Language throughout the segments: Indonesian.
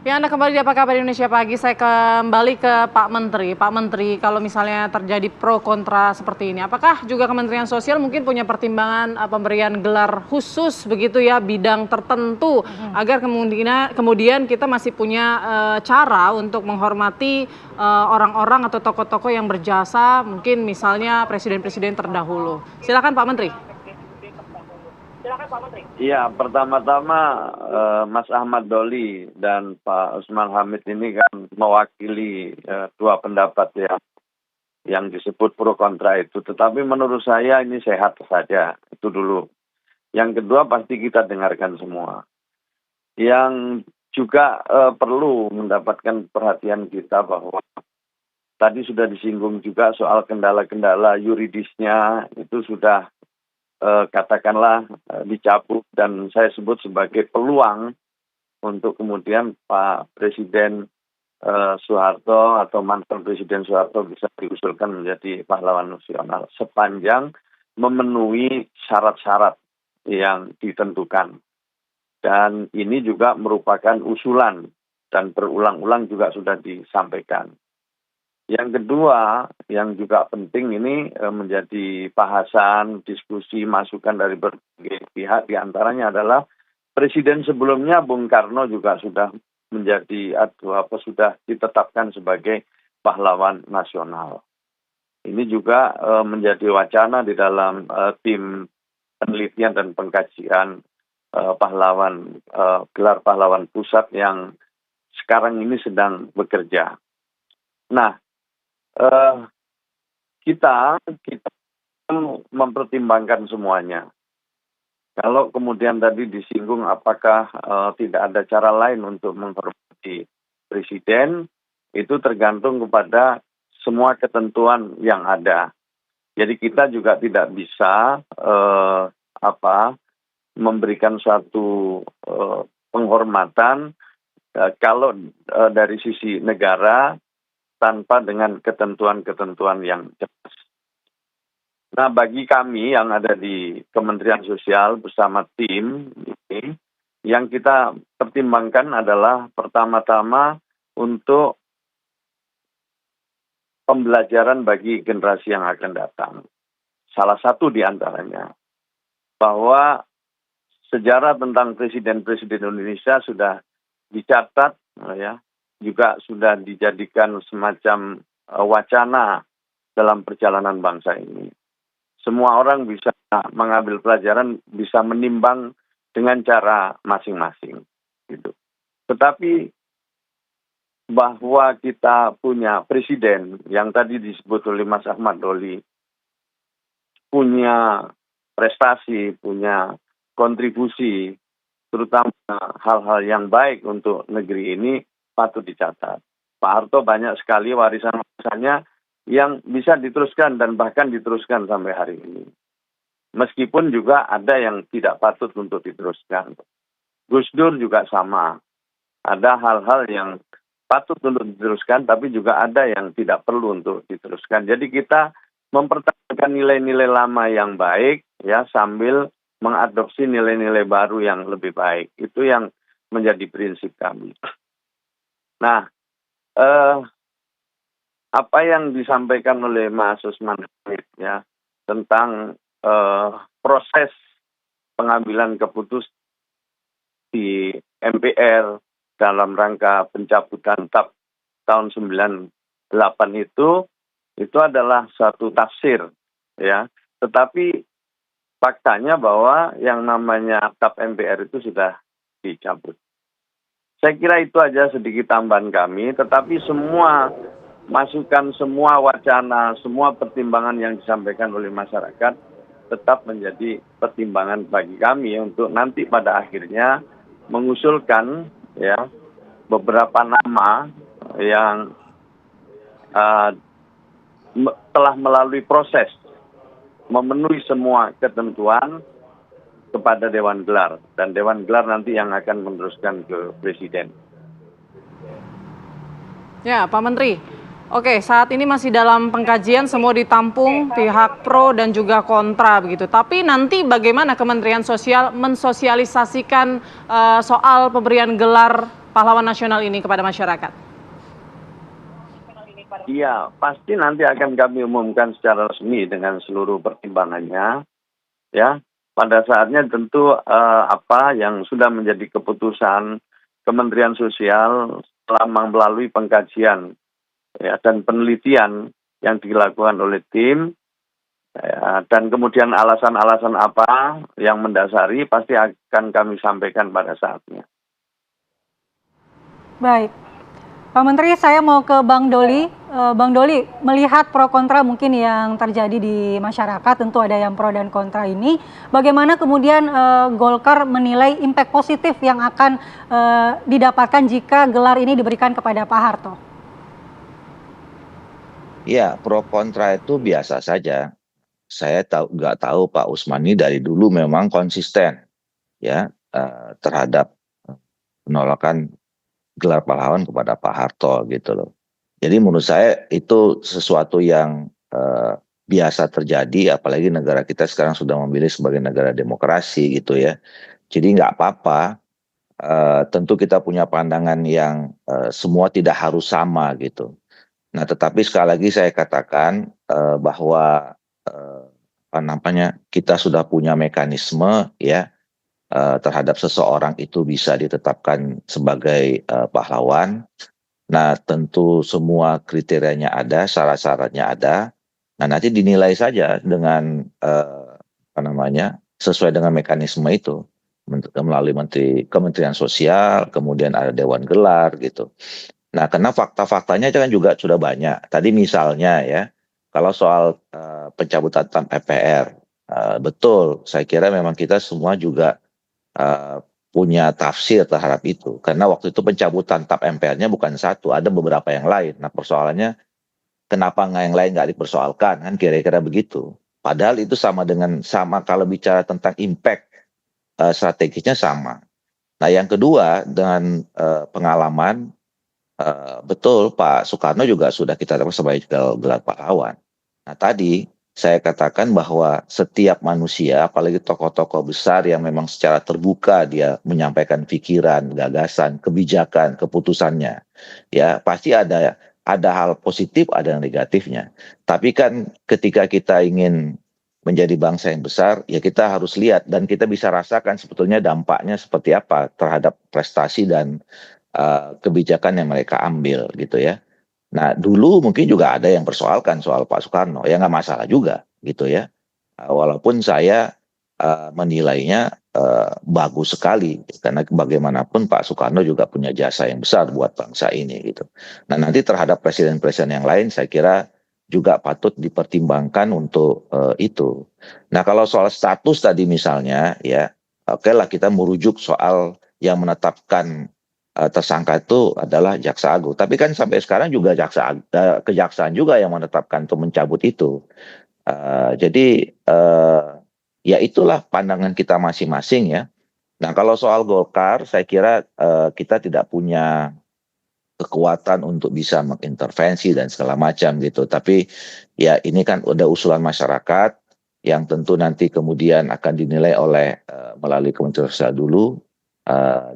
Ya, Anda kembali di Apa Kabar Indonesia Pagi. Saya kembali ke Pak Menteri. Pak Menteri, kalau misalnya terjadi pro kontra seperti ini, apakah juga Kementerian Sosial mungkin punya pertimbangan pemberian gelar khusus begitu ya, bidang tertentu, agar kemudian kita masih punya cara untuk menghormati orang-orang atau tokoh-tokoh yang berjasa, mungkin misalnya presiden-presiden terdahulu. Silakan Pak Menteri. Iya, pertama-tama Mas Ahmad Doli dan Pak Usman Hamid ini kan mewakili dua pendapat yang disebut pro kontra itu. Tetapi menurut saya ini sehat saja, itu dulu. Yang kedua pasti kita dengarkan semua. Yang juga perlu mendapatkan perhatian kita bahwa tadi sudah disinggung juga soal kendala-kendala yuridisnya itu sudah katakanlah dicabut dan saya sebut sebagai peluang untuk kemudian Pak Presiden Soeharto atau mantan Presiden Soeharto bisa diusulkan menjadi pahlawan nasional sepanjang memenuhi syarat-syarat yang ditentukan. Dan ini juga merupakan usulan dan berulang-ulang juga sudah disampaikan. Yang kedua, yang juga penting ini menjadi bahasan, diskusi, masukan dari berbagai pihak, diantaranya adalah Presiden sebelumnya Bung Karno juga sudah sudah ditetapkan sebagai pahlawan nasional. Ini juga menjadi wacana di dalam tim penelitian dan pengkajian gelar pahlawan pusat yang sekarang ini sedang bekerja. Nah, kita mempertimbangkan semuanya. Kalau kemudian tadi disinggung apakah tidak ada cara lain untuk menghormati presiden, itu tergantung kepada semua ketentuan yang ada. Jadi kita juga tidak bisa memberikan suatu penghormatan kalau dari sisi negara tanpa dengan ketentuan-ketentuan yang jelas. Nah, bagi kami yang ada di Kementerian Sosial bersama tim ini, yang kita pertimbangkan adalah pertama-tama untuk pembelajaran bagi generasi yang akan datang. Salah satu di antaranya, bahwa sejarah tentang presiden-presiden Indonesia sudah dicatat, ya, juga sudah dijadikan semacam wacana dalam perjalanan bangsa ini. Semua orang bisa mengambil pelajaran, bisa menimbang dengan cara masing-masing. Gitu. Tetapi bahwa kita punya presiden yang tadi disebut oleh Mas Ahmad Doli, punya prestasi, punya kontribusi, terutama hal-hal yang baik untuk negeri ini, patut dicatat. Pak Harto banyak sekali warisan-warisannya yang bisa diteruskan dan bahkan diteruskan sampai hari ini. Meskipun juga ada yang tidak patut untuk diteruskan. Gus Dur juga sama. Ada hal-hal yang patut untuk diteruskan, tapi juga ada yang tidak perlu untuk diteruskan. Jadi kita mempertahankan nilai-nilai lama yang baik, ya, sambil mengadopsi nilai-nilai baru yang lebih baik. Itu yang menjadi prinsip kami. Nah, apa yang disampaikan oleh Mas Usman Hamid, ya, tentang proses pengambilan keputusan di MPR dalam rangka pencabutan TAP tahun 98 itu adalah satu tafsir, ya. Tetapi faktanya bahwa yang namanya TAP MPR itu sudah dicabut. Saya kira itu aja sedikit tambahan kami, tetapi semua masukan, semua wacana, semua pertimbangan yang disampaikan oleh masyarakat tetap menjadi pertimbangan bagi kami untuk nanti pada akhirnya mengusulkan, ya, beberapa nama yang telah melalui proses memenuhi semua ketentuan kepada Dewan Gelar, dan Dewan Gelar nanti yang akan meneruskan ke Presiden. Ya, Pak Menteri. Oke, saat ini masih dalam pengkajian, semua ditampung pihak pro dan juga kontra begitu. Tapi nanti bagaimana Kementerian Sosial mensosialisasikan soal pemberian gelar pahlawan nasional ini kepada masyarakat? Iya, pasti nanti akan kami umumkan secara resmi dengan seluruh pertimbangannya. Ya, pada saatnya tentu apa yang sudah menjadi keputusan Kementerian Sosial selama melalui pengkajian ya, dan penelitian yang dilakukan oleh tim ya, dan kemudian alasan-alasan apa yang mendasari pasti akan kami sampaikan pada saatnya. Baik, Pak Menteri, saya mau ke Bang Doli. Bang Doli, melihat pro kontra mungkin yang terjadi di masyarakat, tentu ada yang pro dan kontra ini. Bagaimana kemudian Golkar menilai impact positif yang akan didapatkan jika gelar ini diberikan kepada Pak Harto? Ya, pro kontra itu biasa saja. Saya nggak tahu Pak Usmani dari dulu memang konsisten ya terhadap penolakan gelar pahlawan kepada Pak Harto gitu loh. Jadi menurut saya itu sesuatu yang biasa terjadi, apalagi negara kita sekarang sudah memilih sebagai negara demokrasi gitu ya. Jadi nggak apa-apa. Tentu kita punya pandangan yang semua tidak harus sama gitu. Nah, tetapi sekali lagi saya katakan bahwa apa namanya, kita sudah punya mekanisme ya terhadap seseorang itu bisa ditetapkan sebagai pahlawan. Nah, tentu semua kriterianya ada, syarat-syaratnya ada. Nah, nanti dinilai saja dengan apa namanya, sesuai dengan mekanisme itu melalui Kementerian Sosial, kemudian ada Dewan Gelar gitu. Nah, karena fakta-faktanya kan juga sudah banyak. Tadi misalnya ya, kalau soal pencabutan TAP MPR, betul. Saya kira memang kita semua juga punya tafsir terhadap itu. Karena waktu itu pencabutan TAP MPR-nya bukan satu, ada beberapa yang lain. Nah, persoalannya kenapa yang lain nggak dipersoalkan, kan kira-kira begitu. Padahal itu sama kalau bicara tentang impact strategisnya sama. Nah, yang kedua dengan pengalaman, betul Pak Soekarno juga sudah kita tetapkan sebagai gelar pahlawan. Nah, tadi saya katakan bahwa setiap manusia, apalagi tokoh-tokoh besar yang memang secara terbuka dia menyampaikan pikiran, gagasan, kebijakan, keputusannya, ya pasti ada hal positif, ada yang negatifnya. Tapi kan ketika kita ingin menjadi bangsa yang besar, ya kita harus lihat dan kita bisa rasakan sebetulnya dampaknya seperti apa terhadap prestasi dan kebijakan yang mereka ambil gitu ya. Nah, dulu mungkin juga ada yang persoalkan soal Pak Soekarno, ya nggak masalah juga gitu ya. Walaupun saya menilainya bagus sekali, karena bagaimanapun Pak Soekarno juga punya jasa yang besar buat bangsa ini gitu. Nah, nanti terhadap presiden-presiden yang lain saya kira juga patut dipertimbangkan untuk itu. Nah, kalau soal status tadi misalnya ya, oke lah kita merujuk soal yang menetapkan tersangka itu adalah Jaksa Agung. Tapi kan sampai sekarang juga kejaksaan juga yang menetapkan untuk mencabut itu. Jadi ya itulah pandangan kita masing-masing ya. Nah, kalau soal Golkar, saya kira kita tidak punya kekuatan untuk bisa mengintervensi dan segala macam gitu. Tapi ya ini kan udah usulan masyarakat yang tentu nanti kemudian akan dinilai oleh melalui Kementerian Sosial dulu,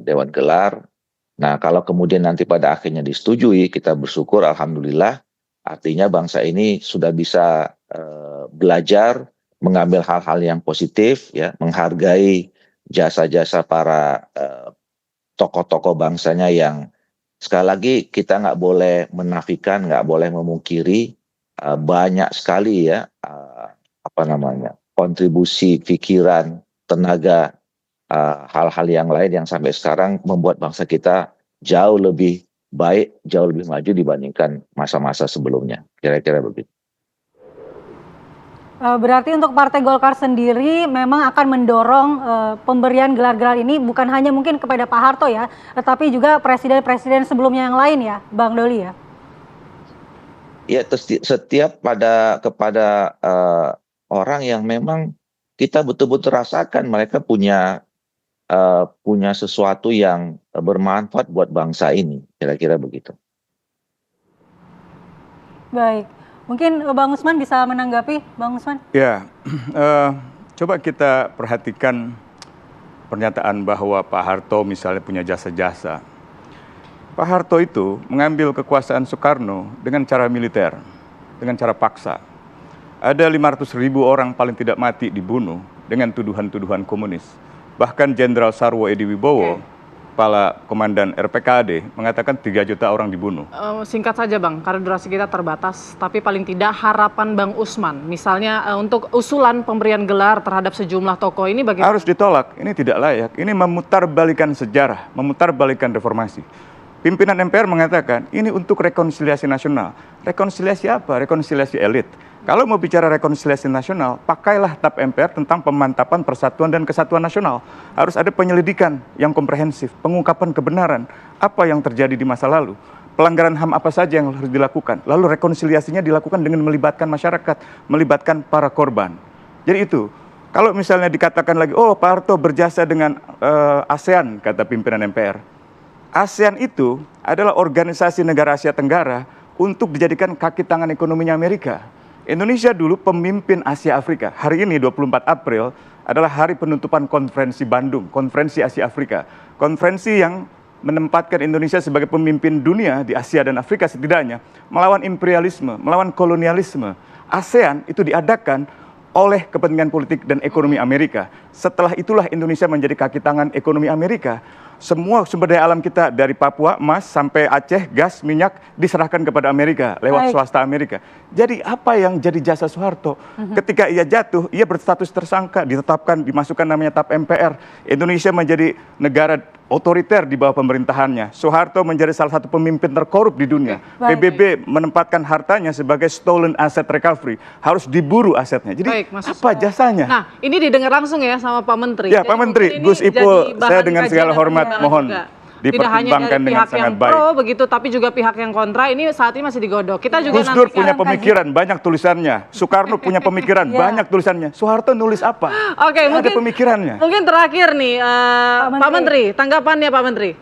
Dewan Gelar. Nah, kalau kemudian nanti pada akhirnya disetujui, kita bersyukur alhamdulillah, artinya bangsa ini sudah bisa belajar mengambil hal-hal yang positif ya, menghargai jasa-jasa para tokoh-tokoh bangsanya yang sekali lagi kita nggak boleh menafikan, nggak boleh memungkiri banyak sekali ya apa namanya, kontribusi pikiran, tenaga, hal-hal yang lain yang sampai sekarang membuat bangsa kita jauh lebih baik, jauh lebih maju dibandingkan masa-masa sebelumnya. Kira-kira begitu. Berarti untuk Partai Golkar sendiri memang akan mendorong pemberian gelar-gelar ini bukan hanya mungkin kepada Pak Harto ya, tetapi juga presiden-presiden sebelumnya yang lain ya, Bang Doli ya? Ya, setiap kepada orang yang memang kita betul-betul rasakan mereka punya sesuatu yang bermanfaat buat bangsa ini, kira-kira begitu. Baik, mungkin Bang Usman bisa menanggapi, Bang Usman? Ya, coba kita perhatikan pernyataan bahwa Pak Harto misalnya punya jasa-jasa. Pak Harto itu mengambil kekuasaan Soekarno dengan cara militer, dengan cara paksa. Ada 500.000 orang paling tidak mati dibunuh dengan tuduhan-tuduhan komunis. Bahkan Jenderal Sarwo Edi Wibowo, kepala komandan RPKAD, mengatakan 3 juta orang dibunuh. Singkat saja Bang, karena durasi kita terbatas, tapi paling tidak harapan Bang Usman, misalnya untuk usulan pemberian gelar terhadap sejumlah tokoh ini bagaimana? Harus ditolak, ini tidak layak, ini memutarbalikkan sejarah, memutarbalikkan reformasi. Pimpinan MPR mengatakan ini untuk rekonsiliasi nasional. Rekonsiliasi apa? Rekonsiliasi elit. Kalau mau bicara rekonsiliasi nasional, pakailah TAP MPR tentang pemantapan persatuan dan kesatuan nasional. Harus ada penyelidikan yang komprehensif, pengungkapan kebenaran, apa yang terjadi di masa lalu, pelanggaran HAM apa saja yang harus dilakukan. Lalu rekonsiliasinya dilakukan dengan melibatkan masyarakat, melibatkan para korban. Jadi itu, kalau misalnya dikatakan lagi, oh Pak Harto berjasa dengan ASEAN, kata pimpinan MPR. ASEAN itu adalah organisasi negara Asia Tenggara untuk dijadikan kaki tangan ekonominya Amerika. Indonesia dulu pemimpin Asia Afrika. Hari ini 24 April adalah hari penutupan konferensi Bandung, konferensi Asia Afrika. Konferensi yang menempatkan Indonesia sebagai pemimpin dunia di Asia dan Afrika setidaknya, melawan imperialisme, melawan kolonialisme. ASEAN itu diadakan oleh kepentingan politik dan ekonomi Amerika. Setelah itulah Indonesia menjadi kaki tangan ekonomi Amerika. Semua sumber daya alam kita dari Papua, emas, sampai Aceh, gas, minyak diserahkan kepada Amerika lewat swasta Amerika. Jadi apa yang jadi jasa Soeharto? Ketika ia jatuh, ia berstatus tersangka, ditetapkan, dimasukkan namanya TAP MPR. Indonesia menjadi negara otoriter di bawah pemerintahannya. Soeharto menjadi salah satu pemimpin terkorup di dunia. PBB menempatkan hartanya sebagai stolen asset recovery. Harus diburu asetnya. Jadi apa jasanya? Nah, ini didengar langsung ya sama Pak Menteri. Ya, Pak Menteri, Gus Ipul, saya dengan segala hormat mohon dipertimbangkan dengan sangat baik. Pro begitu, tapi juga pihak yang kontra ini saat ini masih digodok. Kita juga Gus Dur punya pemikiran, banyak tulisannya. Soekarno punya pemikiran, banyak tulisannya. Soeharto nulis apa? Oke, mungkin ada pemikirannya. Mungkin terakhir nih, Pak Menteri, tanggapannya Pak Menteri.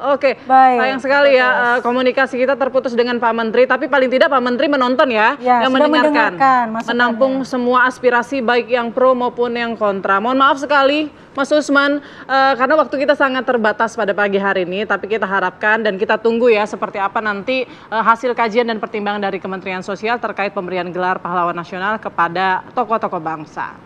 Oke, sayang sekali ya komunikasi kita terputus dengan Pak Menteri, tapi paling tidak Pak Menteri menonton ya yang mendengarkan, menampung semua aspirasi baik yang pro maupun yang kontra. Mohon maaf sekali Mas Usman, karena waktu kita sangat terbatas pada pagi hari ini, tapi kita harapkan dan kita tunggu ya seperti apa nanti hasil kajian dan pertimbangan dari Kementerian Sosial terkait pemberian gelar pahlawan nasional kepada tokoh-tokoh bangsa.